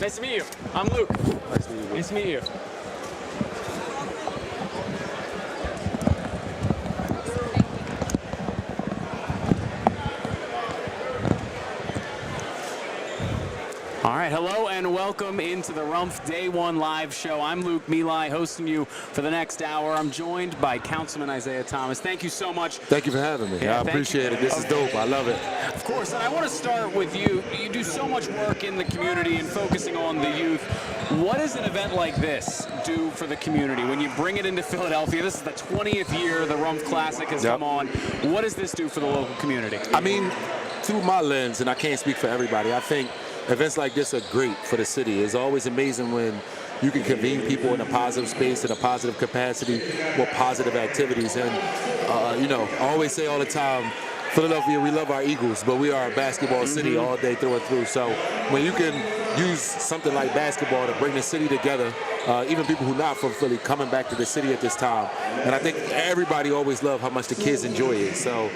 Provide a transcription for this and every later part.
Nice to meet you. I'm Luke. Nice to meet you. Nice to meet you. All right, hello and welcome into the Rumph Day 1 live show. I'm Luke Meli, hosting you for the next hour. I'm joined by Councilman Isaiah Thomas. Thank you so much. Thank you for having me. Yeah, I appreciate it. This is dope. I love it. Of course, and I want to start with you. You do so much work in the community and focusing on the youth. What does an event like this do for the community? When you bring it into Philadelphia, this is the 20th year the Rumph Classic has come on. What does this do for the local community? I mean, through my lens, and I can't speak for everybody, I think events like this are great for the city. It's always amazing when you can convene people in a positive space, in a positive capacity, with positive activities. And, I always say all the time, Philadelphia, we love our Eagles, but we are a basketball city all day through and through. So when you can use something like basketball to bring the city together, even people who are not from Philly coming back to the city at this time. And I think everybody always loves how much the kids enjoy it. So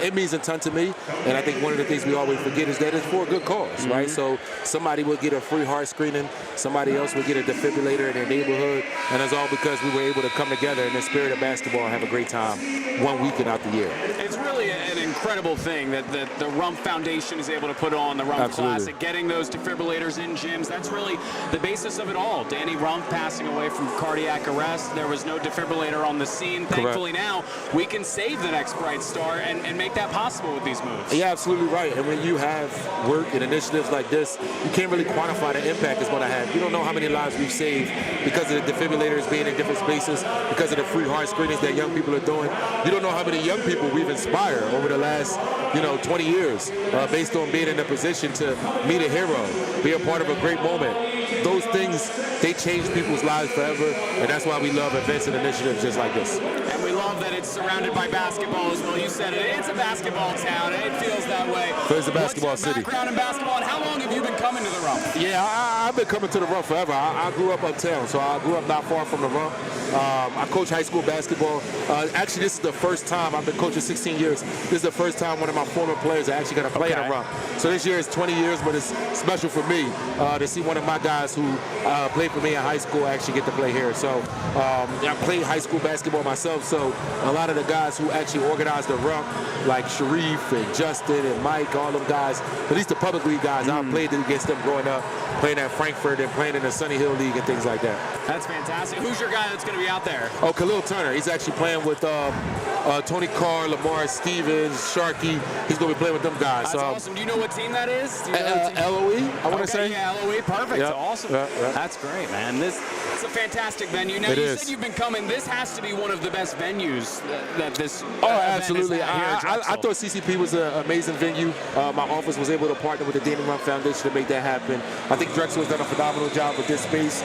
it means a ton to me. And I think one of the things we always forget is that it's for a good cause, right? So somebody will get a free heart screening, somebody else will get a defibrillator in their neighborhood, and it's all because we were able to come together in the spirit of basketball and have a great time one weekend out the year. It's really an incredible thing that the Rumph Foundation is able to put on the Rumph Classic, getting those defibrillators in gyms. That's really the basis of it all. Danny Rumph passing away from cardiac arrest. There was no defibrillator on the scene. Thankfully now we can save the next bright star and make that possible with these moves. Yeah, absolutely right. And when you have work and initiatives like this, you can't really quantify the impact it's going to have. You don't know how many lives we've saved because of the defibrillators being in different spaces, because of the free heart screenings that young people are doing. You don't know how many young people we've inspired over the last 20 years based on being in a position to meet a hero, be a part of a great moment. Those things, they change people's lives forever, and that's why we love events and initiatives just like this. And we love that it's surrounded by basketball as well. You said it, it's a basketball town, and it feels that way. It's a basketball city. What's your background in basketball, and how long have you been coming to the Rumph? Yeah, I've been coming to the Rumph forever. I grew up uptown, so I grew up not far from the Rumph. I coach high school basketball. Actually, this is the first time. I've been coaching 16 years. This is the first time one of my former players are actually going to play in the Rumph. So this year is 20 years, but it's special for me to see one of my guys who played for me in high school actually get to play here. So I played high school basketball myself, so a lot of the guys who actually organized the Rumph, like Sharif and Justin and Mike, all them guys, at least the public league guys, I played against them growing up, playing at Frankfurt and playing in the Sunny Hill League and things like that. That's fantastic. Who's your guy that's going to be out there? Oh, Khalil Turner. He's actually playing with Tony Carr, Lamar Stevens, Sharkey. He's going to be playing with them guys. That's awesome. Do you know what team that is? LOE, I want to say. Yeah, LOE. Perfect. Yep. Awesome. Yep. That's great, man. It's a fantastic venue. Now, you said you've been coming. This has to be one of the best venues that this absolutely. event is at here at I thought CCP was an amazing venue. My office was able to partner with the Danny Rumph Foundation to make that happen. I think Drexel has done a phenomenal job with this space.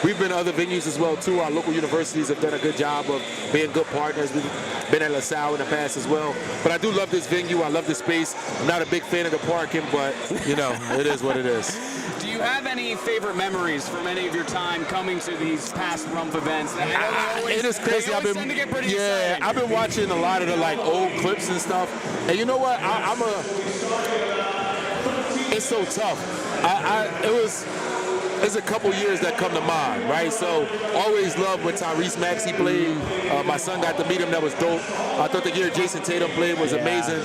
We've been to other venues as well, too. Our local universities have done a good job of being good partners. We've been at LaSalle in the past as well. But I do love this venue. I love this space. I'm not a big fan of the parking, but, it is what it is. Do you have any favorite memories from any of your time coming to these past Rumph events? It is crazy. I've been watching a lot of the old clips and stuff. And you know what? It's so tough. There's a couple years that come to mind, right? So always loved when Tyrese Maxey played. My son got to meet him. That was dope. I thought the year Jason Tatum played was amazing.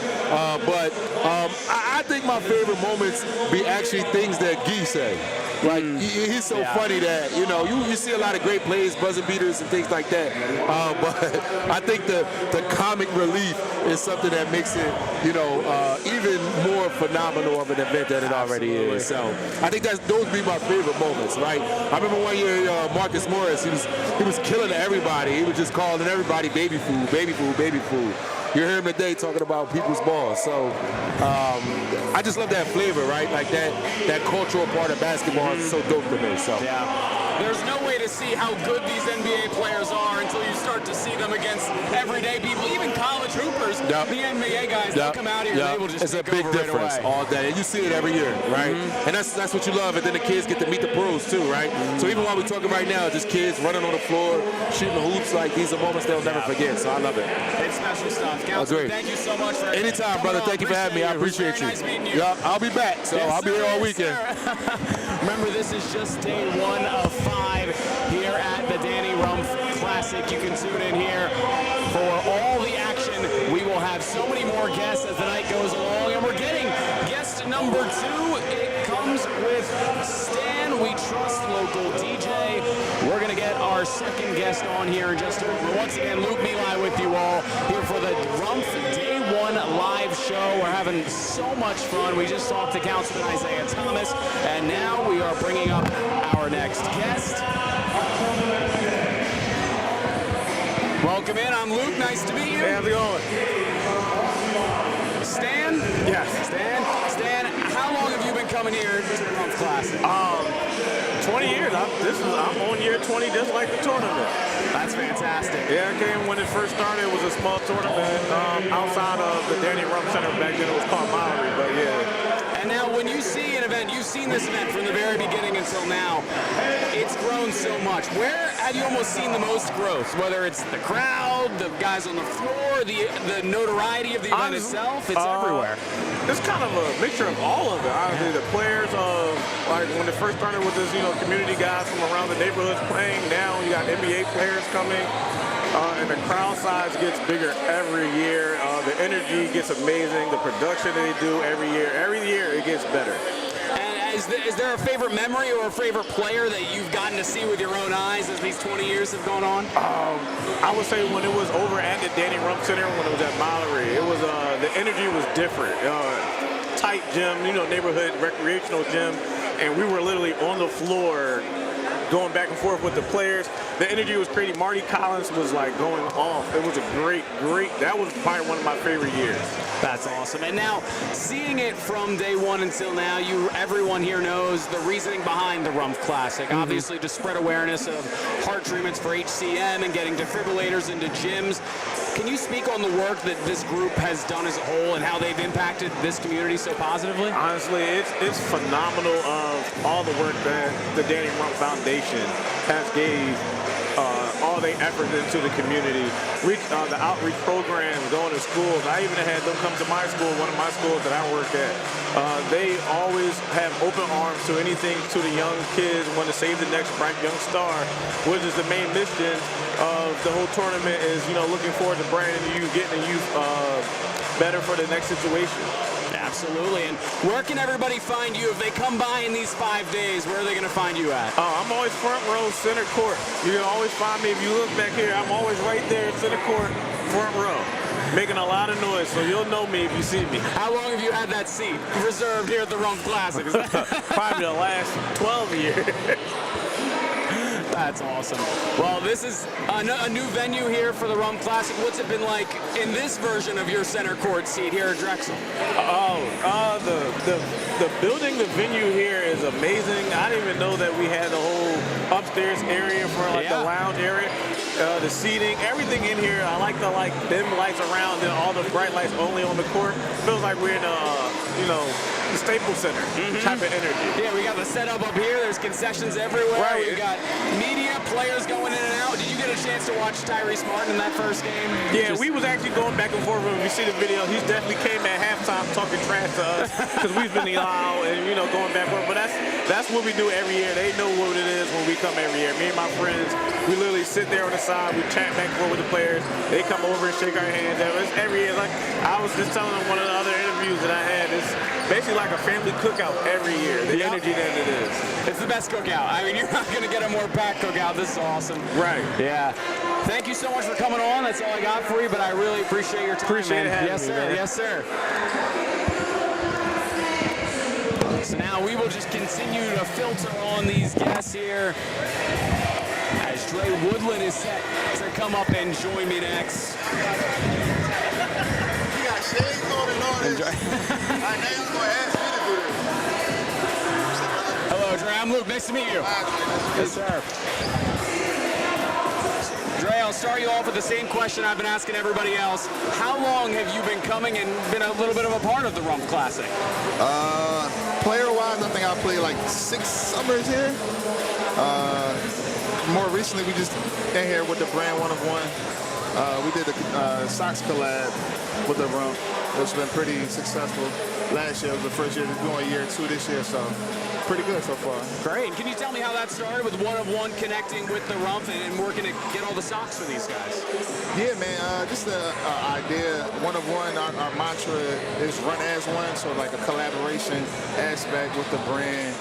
But I think my favorite moments be actually things that Guy say. Like, he's so funny that, you see a lot of great plays, buzzer beaters and things like that. But I think the comic relief is something that makes it, even more phenomenal of an event than it already is. So I think those be my favorite moments, right? I remember one year, Marcus Morris, he was killing everybody. He was just calling everybody baby food, baby food, baby food. You hear him today talking about people's balls. So I just love that flavor, right? Like that cultural part of basketball is so dope to me. So there's no way to see how good these NBA players are until you start to see them against everyday people, even college hoopers. The NBA guys, they'll come out here and they will just it's a big difference all day. And you see it every year, right? And that's what you love. And then the kids get to meet the pros too, right? So even while we're talking right now, just kids running on the floor, shooting hoops, like these are moments they'll never forget. So I love it. It's special stuff. Counselor, thank you so much for anytime, brother. Thank you for having me. I appreciate you. Nice meeting you. Yeah, I'll be back, so yes, I'll be here all weekend. Remember, this is just day 1 of 5 here at the Danny Rumph Classic. You can tune in here for all the action. We will have so many more guests as the night goes along, and we're getting guest number 2. It comes with Stan We Trust, local DJ. We're going to get our second guest on here in just a moment. Once again, Luke Meli with you all here for the Rumph Day 1 live show. We're having so much fun. We just talked to Councilman Isaiah Thomas, and now we are bringing up our next guest. Welcome in. I'm Luke. Nice to meet you. Hey, how's it going? Stan? Yes. Stan, how long have you been coming here to the Rumph Classic? 20 years. I'm on year 20, just like the tournament. That's fantastic. Yeah, I came when it first started. It was a small tournament outside of the Danny Rumph Center. Back then it was called Meli, but yeah. And now when you see an event, you've seen this event from the very beginning until now, it's grown so much. Where have you almost seen the most growth? Whether it's the crowd, the guys on the floor, the notoriety of the event itself, it's everywhere. It's kind of a mixture of all of it. Honestly, the players like when it first started with this, community guys from around the neighborhoods playing. Now you got NBA players coming, and the crowd size gets bigger every year. The energy gets amazing. The production they do every year it gets better. And is there a favorite memory or a favorite player that you've gotten to see with your own eyes as these 20 years have gone on? I would say when it was over at the Danny Rumph Center, when it was at Meli, it was the energy was different. Tight gym, neighborhood recreational gym, and we were literally on the floor going back and forth with the players. The energy was crazy. Marty Collins was like going off. It was a great, that was probably one of my favorite years. That's awesome. And now, seeing it from day 1 until now, everyone here knows the reasoning behind the Rumph Classic. Obviously, to spread awareness of heart treatments for HCM and getting defibrillators into gyms. Can you speak on the work that this group has done as a whole and how they've impacted this community so positively? Honestly, it's phenomenal of all the work that the Danny Rumph Foundation has gave all their effort into the community. The outreach programs, going to schools. I even had them come to my school, one of my schools that I work at. They always have open arms to anything to the young kids, want to save the next bright young star, which is the main mission of the whole tournament is, looking forward to branding the youth, getting the youth better for the next situation. Absolutely. And where can everybody find you if they come by in these 5 days? Where are they going to find you at? I'm always front row, center court. You can always find me. If you look back here, I'm always right there, center court, front row, making a lot of noise, so you'll know me if you see me. How long have you had that seat reserved here at the Rumph Classic? Probably the last 12 years. That's awesome. Well, this is a new venue here for the Rumph Classic. What's it been like in this version of your center court seat here at Drexel? The building, the venue here is amazing. I didn't even know that we had the whole upstairs area for the lounge area. The seating, everything in here. I like the dim lights around and all the bright lights only on the court. Feels like we're in the Staples Center type of energy. Yeah, we got the setup up here. There's concessions everywhere. Right. We've got media, players going in and out. Did you get a chance to watch Tyrese Martin in that first game? Yeah, we was actually going back and forth. When we see the video, he definitely came at halftime talking trash to us because we've been loud and going back and forth. But that's what we do every year. They know what it is when we come every year. Me and my friends, we literally sit there on the side. We chat back and forth with the players. They come over and shake our hands. It's every year. Like I was just telling them one of the other interviews that I had. It's basically like a family cookout every year. The energy that it is. It's the best cookout. I mean, you're not going to get a more packed cookout. This is awesome. Right. Yeah. Thank you so much for coming on. That's all I got for you, but I really appreciate your time. Appreciate having me, man. Yes, sir. So now we will just continue to filter on these guests here as Dre Woodland is set to come up and join me next. You got shades on and all this. I know you're going to ask me to do this. Hello, Dre. I'm Luke. Nice to meet you. Yes, sir. Dre, I'll start you off with the same question I've been asking everybody else. How long have you been coming and been a little bit of a part of the Rumph Classic? Player-wise, I think I played like 6 summers here. More recently, we just in here with the brand 1 of 1. We did the socks collab with the Rumph, which has been pretty successful. Last year was the first year, we're doing year 2 this year, so pretty good so far. Great. Can you tell me how that started with one of one connecting with the Rumph and working to get all the socks for these guys? Yeah, man, just the idea, one of one, our mantra is run as one, so like a collaboration aspect with the brand.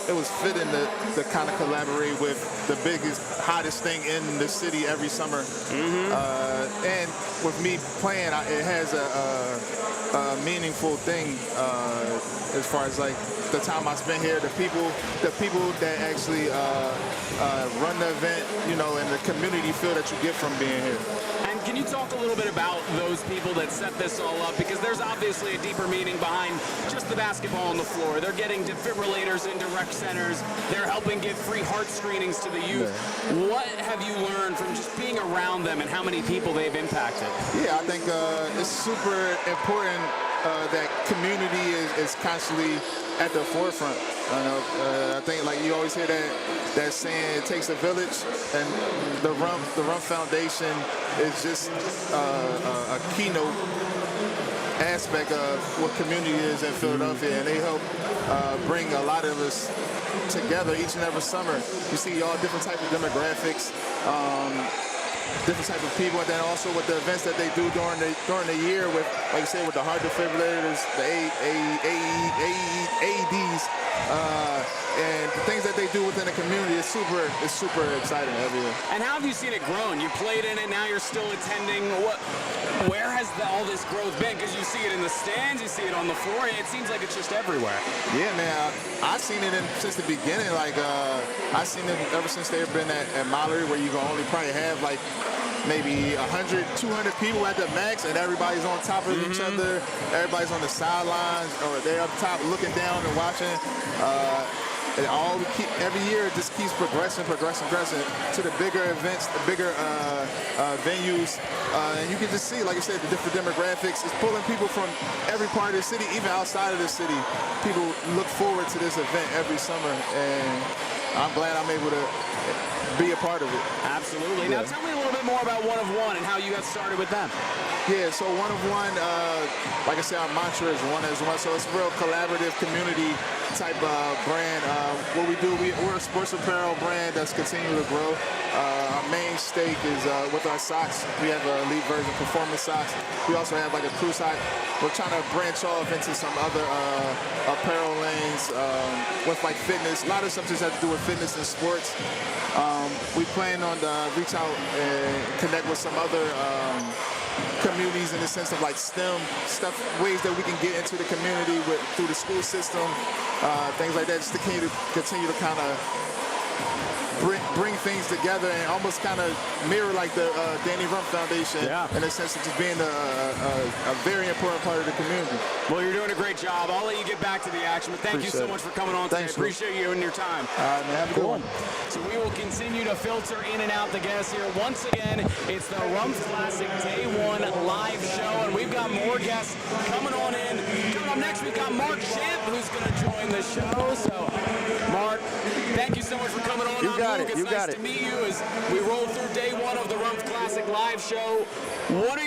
It was fitting to kind of collaborate with the biggest, hottest thing in the city every summer. And with me playing, it has a meaningful thing as far as like the time I spent here, the people that actually run the event, you know, and the community feel that you get from being here. And can you talk a little bit about those people that set this all up? Because there's obviously a deeper meaning behind just the basketball on the floor. They're getting defibrillators into rec centers. They're helping give free heart screenings to the youth. Yeah. What have you learned from just being around them and how many people they've impacted? Yeah, I think it's super important that community is constantly at the forefront. I think like you always hear that saying, it takes a village, and the Rumph Foundation is just a keynote aspect of what community is in Philadelphia, and they help bring a lot of us together each and every summer. You see all different types of demographics, different type of people, and then also with the events that they do during the year with, like you said, with the heart defibrillators, the AEDs, and the things that they do within the community is super exciting every year. And how have you seen it grown? You played in it, now you're still attending. Where has all this growth been? Because you see it in the stands, you see it on the floor. It seems like it's just everywhere. Yeah, man. I've seen it since the beginning. Like I've seen it ever since they've been at Meli, where you can only probably have like maybe 100, 200 people at the max, and everybody's on top of each other. Everybody's on the sidelines, or they're up top looking down and watching. Every year it just keeps progressing to the bigger events, the bigger venues, and you can just see, like I said, the different demographics. It's pulling people from every part of the city, even outside of the city. People look forward to this event every summer, and I'm glad I'm able to be a part of it. Absolutely. Yeah. Now tell me a little bit more about One of One and how you got started with them. Yeah, so One of One, like I said, our mantra is one as one. So it's a real collaborative community type brand. What we do, we're a sports apparel brand that's continuing to grow. Our main stake is with our socks. We have an elite version, performance socks. We also have like a crew sock. We're trying to branch off into some other apparel lanes with like fitness. A lot of stuff just has to do with fitness and sports. We plan on reach out and connect with some other communities in the sense of like STEM stuff, ways that we can get into the community through the school system, things like that, just to continue to kind of bring things together and almost kind of mirror like the Danny Rumph Foundation, in the sense of just being a very important part of the community. Well, you're doing a great job. I'll let you get back to the action, but thank you so much for coming on today. Appreciate you and your time. All right, man, have a good one. So we will continue to filter in and out the guests here. Once again, it's the Rumph Classic Day 1 live show, and we've got more guests coming on in. Coming up next, we've got Mark Champ, who's going to join the show. So, Mark, thank you so much for coming on. It's nice to meet you as we roll through Day 1 of the Rumph Classic live show. What are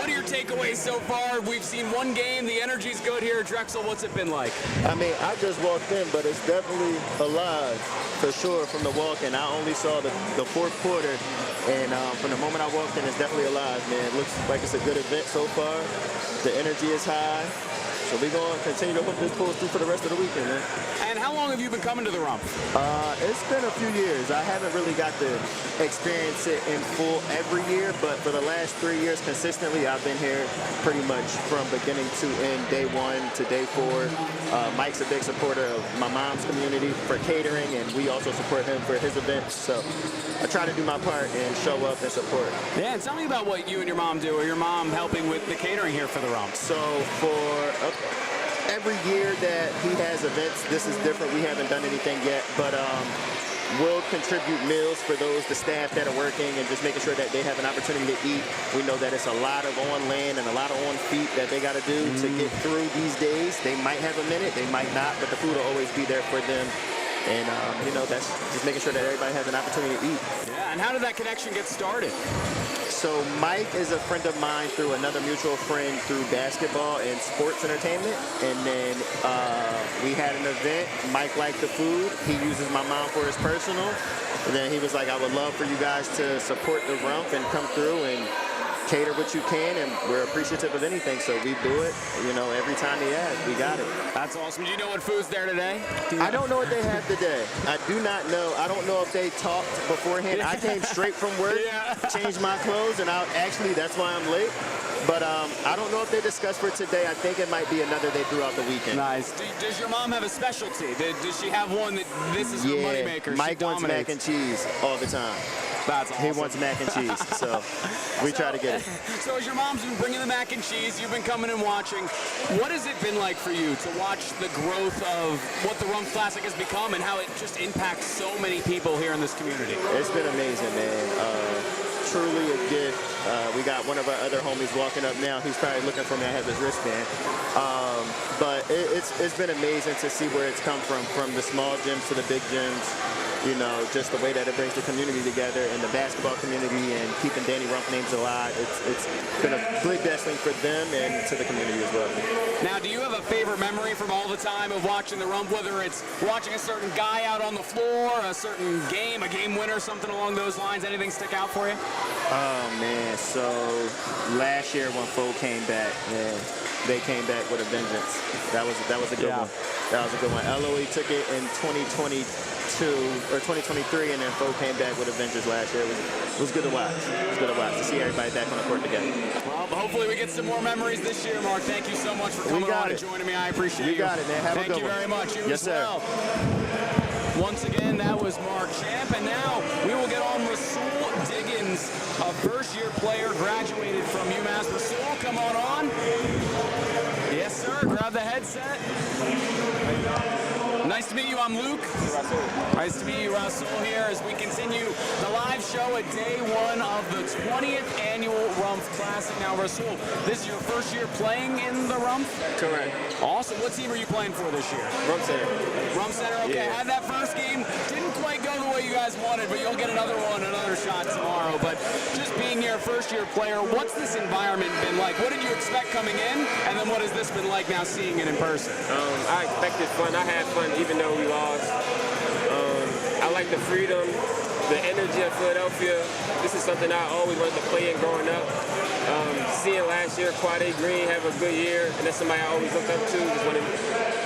your takeaways so far? We've seen one game. The energy's good here at Drexel. What's it been like? I mean, I just walked in, but it's definitely alive for sure from the walk-in. I only saw the fourth quarter, and from the moment I walked in, it's definitely alive, man. It looks like it's a good event so far. The energy is high. So we're going to continue to hope this pulls through for the rest of the weekend, man. And how long have you been coming to the Rumph? It's been a few years. I haven't really got to experience it in full every year, but for the last 3 years consistently, I've been here pretty much from beginning to end, Day 1 to Day 4. Mike's a big supporter of my mom's community for catering, and we also support him for his events. So I try to do my part and show up and support. Yeah, and tell me about what you and your mom do, or your mom helping with the catering here for the Rumph. So for every year that he has events, this is different. We haven't done anything yet, but we'll contribute meals for the staff that are working, and just making sure that they have an opportunity to eat. We know that it's a lot of on land and a lot of on feet that they got to do to get through these days. They might have a minute, they might not, but the food will always be there for them And, that's just making sure that everybody has an opportunity to eat. Yeah, and how did that connection get started? So Mike is a friend of mine through another mutual friend through basketball and sports entertainment. And then we had an event. Mike liked the food. He uses my mom for his personal. And then he was like, I would love for you guys to support the Rumph and come through and cater what you can, and we're appreciative of anything, so we do it, every time he asks, we got it. That's awesome. Do you know what food's there today? I don't know what they have today. I do not know. I don't know if they talked beforehand. I came straight from work, changed my clothes, and that's why I'm late. But I don't know if they discussed for today. I think it might be another day throughout the weekend. Nice. Does your mom have a specialty? Does she have one that this is her moneymaker? Mike wants mac and cheese all the time. That's awesome. He wants mac and cheese, so we try to get it. So as your mom's been bringing the mac and cheese, you've been coming and watching. What has it been like for you to watch the growth of what the Rumph Classic has become and how it just impacts so many people here in this community? It's been amazing, man. Truly a gift. We got one of our other homies walking up now. He's probably looking for me. I have his wristband. But it's been amazing to see where it's come from the small gyms to the big gyms. Just the way that it brings the community together and the basketball community and keeping Danny Rumph names alive. It's been a big blessing for them and to the community as well. Now, do you have a favorite memory from all the time of watching the Rumph, whether it's watching a certain guy out on the floor, a certain game, a game winner, something along those lines? Anything stick out for you? Oh, man. So last year when Foe came back, they came back with a vengeance. That was a good one. That was a good one. LOE took it in 2022 or 2023, and then Foe came back with a vengeance last year. It was good to watch. It was good to watch to see everybody back on the court together. Well, hopefully we get some more memories this year, Mark. Thank you so much for coming on and joining me. I appreciate you. You got it, man. Have a good one. Thank you very much. You yes, as well. Sir. Once again, that was Mark Champ, and now we will get on Rasul Diggins, a first-year player graduated from UMass. Rasul, come on. Yes, sir. Grab the headset. Nice to meet you. I'm Luke. Nice to meet you, Rasul, here as we continue the live show at day one of the 20th Annual Rumph Classic. Now, Rasul, this is your first year playing in the Rumph? Correct. Awesome. What team are you playing for this year? Rumph Center. Rumph Center, okay. Yeah. Had that first game. Didn't quite go the way you guys wanted, but you'll get another shot tomorrow. But just being your first-year player, what's this environment been like? What did you expect coming in, and then what has this been like now seeing it in person? I expected fun. I had fun even though we lost. I like the freedom, the energy of Philadelphia. This is something I always wanted to play in growing up. Seeing last year Quade Green have a good year, and that's somebody I always looked up to.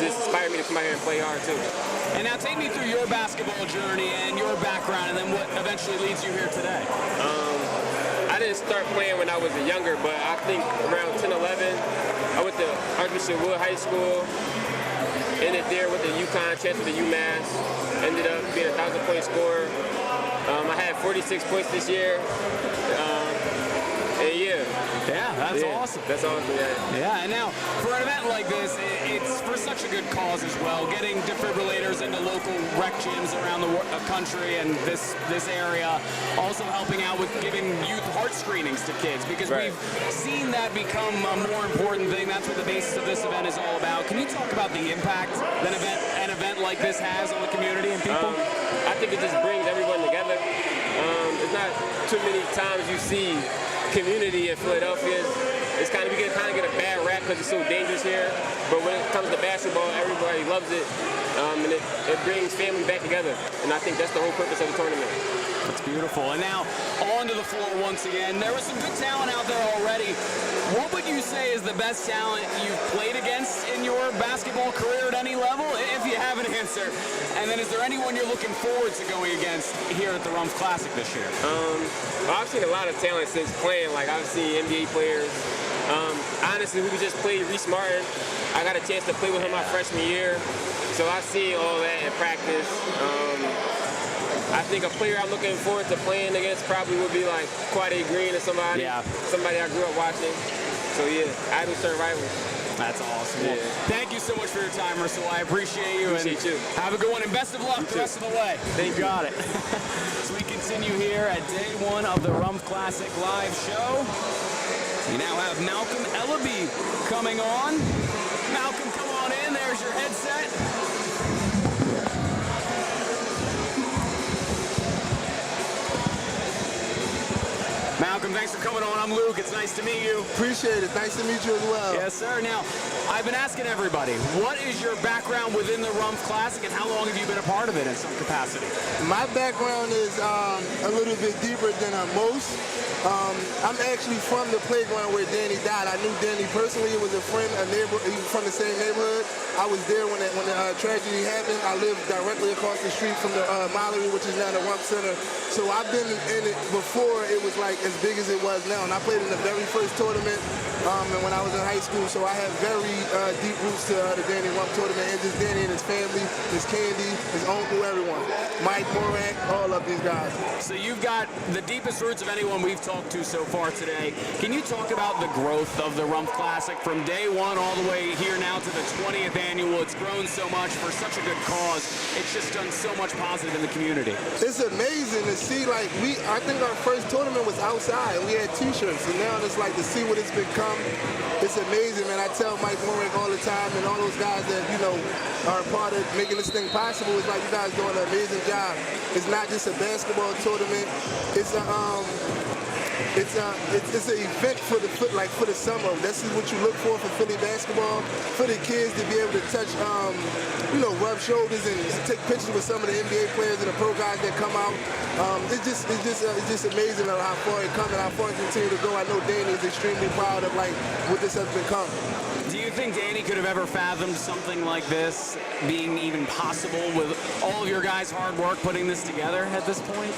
Just inspired me to come out here and play hard too. And now take me through your basketball journey and your background, and then what eventually leads you here today. I didn't start playing when I was younger, but I think around 10, 11, I went to Archbishop Wood High School. Ended there with the UConn, transferred to UMass. Ended up being a 1,000-point scorer. I had 46 points this year. Yeah, that's awesome. That's awesome, Yeah, and now for an event like this, it's for such a good cause as well. Getting defibrillators into local rec gyms around the country and this area. Also helping out with giving youth heart screenings to kids, because we've seen that become a more important thing. That's what the basis of this event is all about. Can you talk about the impact that an event like this has on the community and people? I think it just brings everyone together. It's not too many times you see community in Philadelphia. We kind of get a bad rap because it's so dangerous here. But when it comes to basketball, everybody loves it, and it brings family back together. And I think that's the whole purpose of the tournament. That's beautiful. And now onto the floor once again. There was some good talent out there already. What would you say is the best talent you've played against in your basketball career at any level, if you have an answer? And then is there anyone you're looking forward to going against here at the Rumph Classic this year? I've seen a lot of talent since playing. Like, I've seen NBA players. Honestly, we just played Reese Martin. I got a chance to play with him my freshman year. So I've seen all that in practice. I think a player I'm looking forward to playing against probably would be like Quade Green or somebody I grew up watching. So yeah, I have certain rivals. That's awesome. Yeah. Well, thank you so much for your time, Rasul. I appreciate you. Appreciate you. Have a good one and best of luck the rest of the way. Thank you. Got it. So we continue here at day one of the Rumph Classic live show. We now have Malcolm Ellaby coming on. Malcolm, come on in. There's your headset. thanks for coming on. I'm Luke. It's nice to meet you. Appreciate it. Nice to meet you as well. Yes, sir. Now, I've been asking everybody, what is your background within the Rumph Classic, and how long have you been a part of it in some capacity? My background is a little bit deeper than most. I'm actually from the playground where Danny died. I knew Danny personally. It was a friend, a neighbor. He was from the same neighborhood. I was there when the tragedy happened. I lived directly across the street from the Meli, which is now the Rumph Center. So I've been in it before it was like as big as it was now. And I played in the very first tournament and when I was in high school. So I have very deep roots to the Danny Rumph tournament. And just Danny and his family, his Candy, his uncle, everyone. Mike Morak, all of these guys. So you've got the deepest roots of anyone we've talked to so far today. Can you talk about the growth of the Rumph Classic from day one all the way here now to the 20th annual? It's grown so much for such a good cause. It's just done so much positive in the community. It's amazing to see, like, I think our first tournament was outside. We had t-shirts, and now it's like to see what it's become. It's amazing, man. I tell Mike Morak all the time and all those guys that, you know, are a part of making this thing possible. It's like you guys doing an amazing job. It's not just a basketball tournament. It's a it's an event for the summer. This is what you look for Philly basketball, for the kids to be able to touch, you know, rub shoulders and take pictures with some of the NBA players and the pro guys that come out. It's just amazing how far it comes and how far it continue to go. I know Danny is extremely proud of like what this has become. Do you think Danny could have ever fathomed something like this being even possible with all of your guys' hard work putting this together at this point?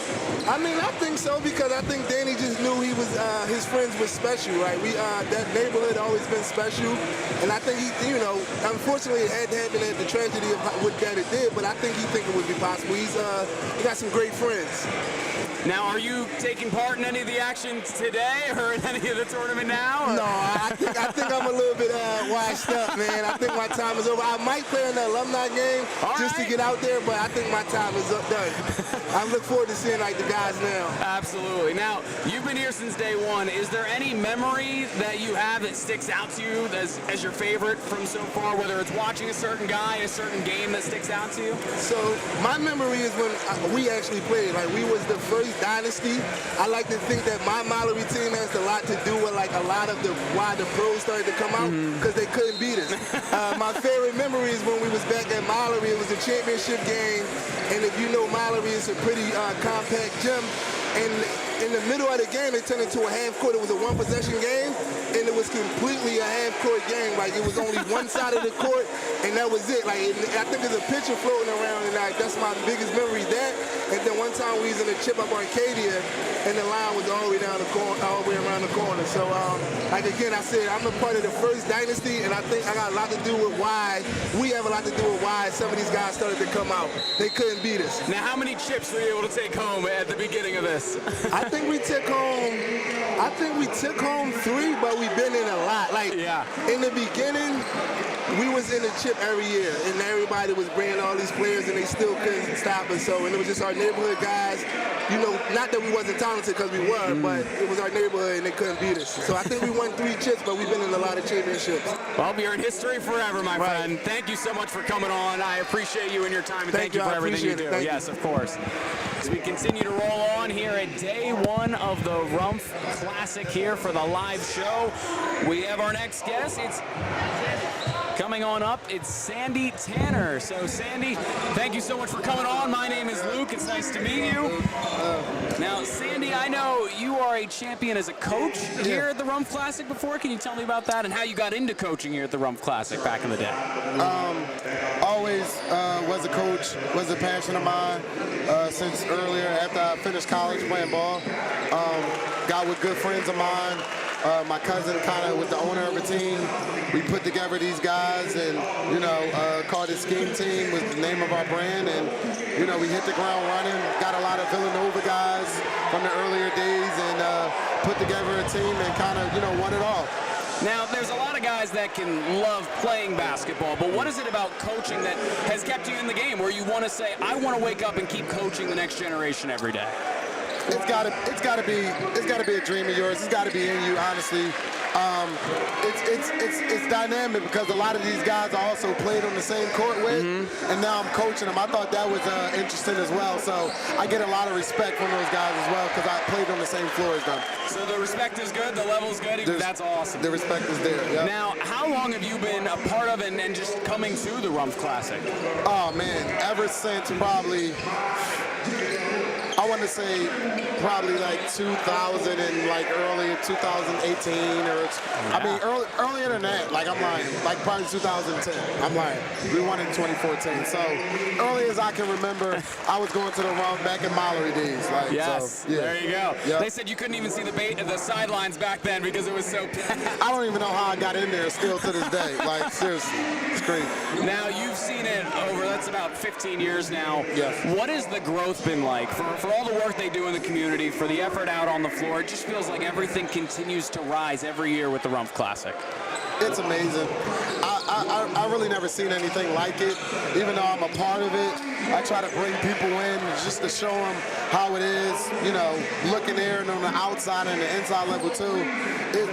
I mean, I think so, because I think Danny just knew he was his friends were special, right? That neighborhood always been special, and I think he, you know, unfortunately it had to happen at the tragedy of what that it did, but I think he think it would be possible. He got some great friends. Now, are you taking part in any of the action today or in any of the tournament now? Or? No, I think I'm a little bit washed up, man. I think my time is over. I might play in the alumni game to get out there, but I think my time is done. I look forward to seeing like the guys now. Absolutely. Now, you've been here since day one. Is there any memory that you have that sticks out to you as your favorite from so far, whether it's watching a certain guy, a certain game that sticks out to you? So my memory is when we actually played. Like, we was the first dynasty. I like to think that my Meli team has a lot to do with like a lot of why the pros started to come out, because they couldn't beat us. My favorite memory is when we was back at Meli. It was a championship game, and if you know Meli, it's a pretty compact gym. And in the middle of the game, it turned into a half court. It was a one-possession game, and it was completely a half-court game. Like, it was only one side of the court, and that was it. Like, I think there's a picture floating around, and that's my biggest memory. That, and then one time we was in a chip up Arcadia, and the line was all the way down the corner, all the way around the corner. So, like again, I said I'm a part of the first dynasty, and I think I got a lot to do with why we have a lot to do with why some of these guys started to come out. They couldn't beat us. Now, how many chips were you able to take home at the beginning of this? I think we took home 3, but we've been in a lot. Like, in the beginning, we was in a chip every year, and everybody was bringing all these players, and they still couldn't stop us. So, and it was just our neighborhood guys. You know, not that we wasn't talented, because we were, but it was our neighborhood, and they couldn't beat us. So I think we won 3 chips, but we've been in a lot of championships. Well, you're in history forever, my friend. Thank you so much for coming on. I appreciate you and your time, and thank you for everything you do. Yes, of course. As we continue to roll on here at day one of the Rumph Classic here for the live show, we have our next guest. It's coming on up, it's Sandy Tanner. So, Sandy, thank you so much for coming on. My name is Luke. It's nice to meet you. Now, Sandy, I know you are a champion as a coach here at the Rumph Classic before. Can you tell me about that and how you got into coaching here at the Rumph Classic back in the day? Always was a coach, was a passion of mine since earlier after I finished college playing ball. Got with good friends of mine. My cousin kind of was the owner of a team. We put together these guys and, you know, called it Scheme Team was the name of our brand. And, you know, we hit the ground running, got a lot of Villanova guys from the earlier days and put together a team and kind of, you know, won it all. Now, there's a lot of guys that can love playing basketball, but what is it about coaching that has kept you in the game where you want to say, I want to wake up and keep coaching the next generation every day? It's gotta be a dream of yours. It's gotta be in you, honestly. It's dynamic because a lot of these guys I also played on the same court with, and now I'm coaching them. I thought that was interesting as well. So I get a lot of respect from those guys as well because I played on the same floor as them. So the respect is good, the level's good. That's awesome. The respect is there. Yep. Now, how long have you been a part of and just coming to the Rumph Classic? Oh man, ever since probably. I want to say probably like 2000 and like early 2018 or I mean earlier than that. Like I'm lying. Like probably 2010. I'm lying. We won in 2014. So early as I can remember, I was going to the Rumph back in Mallory days. Like, yes. So, yeah. There you go. Yep. They said you couldn't even see the sidelines back then because it was so packed. I don't even know how I got in there still to this day. Like seriously, it's crazy. Now you've seen it over. That's about 15 years now. Yes. What has the growth been like for all the work they do in the community, for the effort out on the floor? It just feels like everything continues to rise every year with the Rumph Classic. It's amazing. I really never seen anything like it. Even though I'm a part of it, I try to bring people in just to show them how it is, you know, looking there and on the outside and the inside level too.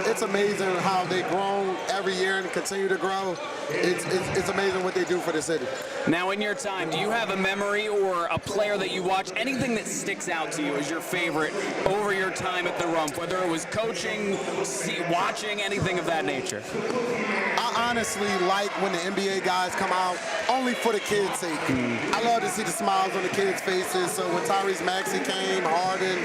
It's amazing how they've grown every year and continue to grow. It's amazing what they do for the city. Now, in your time, do you have a memory or a player that you watch, anything that sticks out to you as your favorite over your time at the Rumph, whether it was coaching, watching, anything of that nature? I honestly like when the NBA guys come out only for the kids' sake. I love to see the smiles on the kids' faces. So when Tyrese Maxey came, Harden,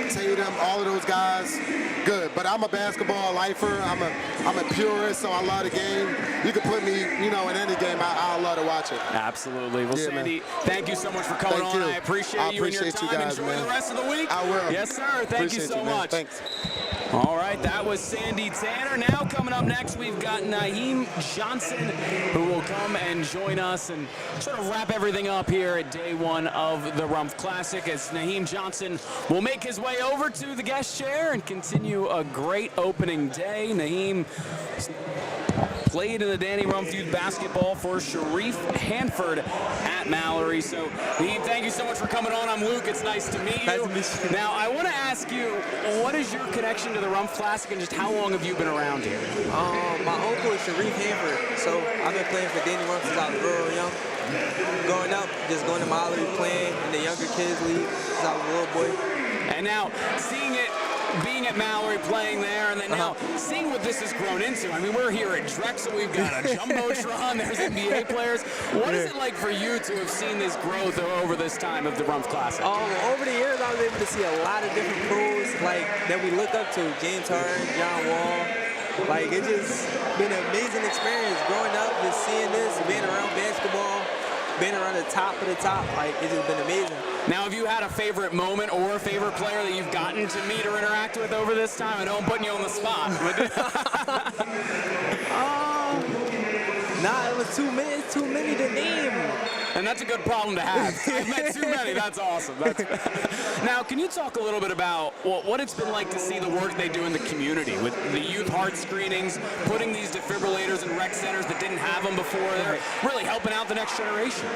Tatum, all of those guys, good. But I'm a basketball lifer. I'm a purist, so I love the game. You can put me, you know, in any game. I love to watch it. Absolutely. Well, Yeah, Sandy, man. thank you so much for coming Thank on. you. I appreciate you and your time. guys, Enjoy man. the rest of the week. I will. Yes, sir. Thank Appreciate you so man. much. Thanks. All right, that was Sandy Tanner. Now coming up next, we've got Naheem Johnson, who will come and join us and sort of wrap everything up here at day one of the Rumph Classic, as Naheem Johnson will make his way over to the guest chair and continue a great opening day. Naheem played in the Danny Rumph Youth Basketball for Sharif Hanford at Mallory. So, Naheem, thank you so much for coming on. I'm Luke. It's nice to meet you. Nice to meet you. Now, I want to ask you, what is your connection to the Rumph Classic and just how long have you been around here? My uncle is Sharif Hanford, so I've been playing for Danny Rumph since I was real young. Growing up, just going to Mallory, playing in the younger kids league since I was a little boy. And now, seeing it, being at Mallory, playing there, and then now seeing what this has grown into. I mean, we're here at Drexel. We've got a Jumbotron. There's NBA players. What is it like for you to have seen this growth over this time of the Rumph Classic? Over the years, I was able to see a lot of different pros like that we look up to. James Harden, John Wall. Like, it's just been an amazing experience growing up, just seeing this, being around basketball, being around the top of the top. Like, it's just been amazing. Now, have you had a favorite moment or a favorite player that you've gotten to meet or interact with over this time? I know I'm putting you on the spot. Nah, it was too many to name. And that's a good problem to have. I've met too many. That's awesome. Now, can you talk a little bit about what it's been like to see the work they do in the community with the youth heart screenings, putting these defibrillators in rec centers that didn't have them before? They're really helping out the next generation.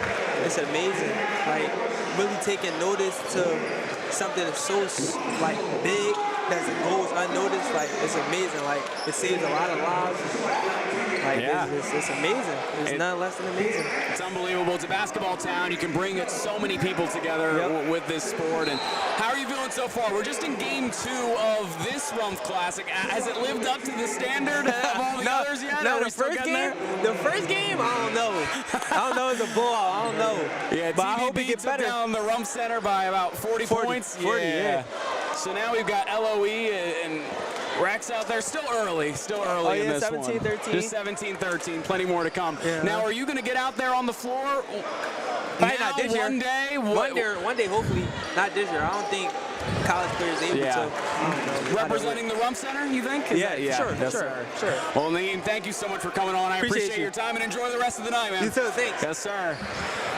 It's amazing. Like, really taking notice to something that's so like big that goes unnoticed. Like, it's amazing. Like, it saves a lot of lives. Like, it's amazing. It's nothing less than amazing. It's unbelievable. It's a basketball town. You can bring so many people together with this sport. And how are you feeling so far? We're just in game 2 of this Rumph Classic. Has it lived up to the standard of all the others yet? No, the first game, I don't know. I don't know. It's a blowout. I don't know. Yeah, but I hope it gets better. Down the Rumph Center by about 40 points. 40, yeah. So now we've got LOE and Rex out there. Still early in this 17-13. Just 17-13. Plenty more to come. Yeah. Now, are you going to get out there on the floor? Probably not this year. One day? One day, hopefully. Not this year. I don't think college players able to. Representing the Rumph Center, you think? Sure. Well, Naheem, thank you so much for coming on. I appreciate your time, and enjoy the rest of the night, man. You too, thanks. Yes, sir.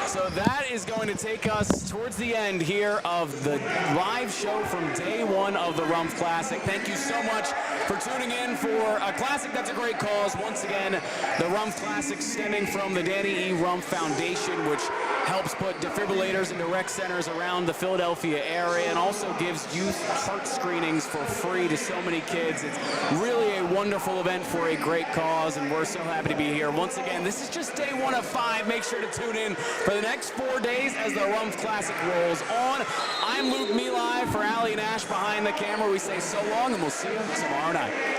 So that is going to take us towards the end here of the live show from day 1 of the Rumph Classic. Thank you so much for tuning in for a classic that's a great cause. Once again, the Rumph Classic stemming from the Danny E. Rumph Foundation, which helps put defibrillators into rec centers around the Philadelphia area, and also gives youth heart screenings for free to so many kids. It's really a wonderful event for a great cause, and we're so happy to be here. Once again, this is just day 1 of 5. Make sure to tune in for the next 4 days as the Rumph Classic rolls on. I'm Luke Meli for Allie and Ash behind the camera. We say so long, and we'll see you tomorrow night.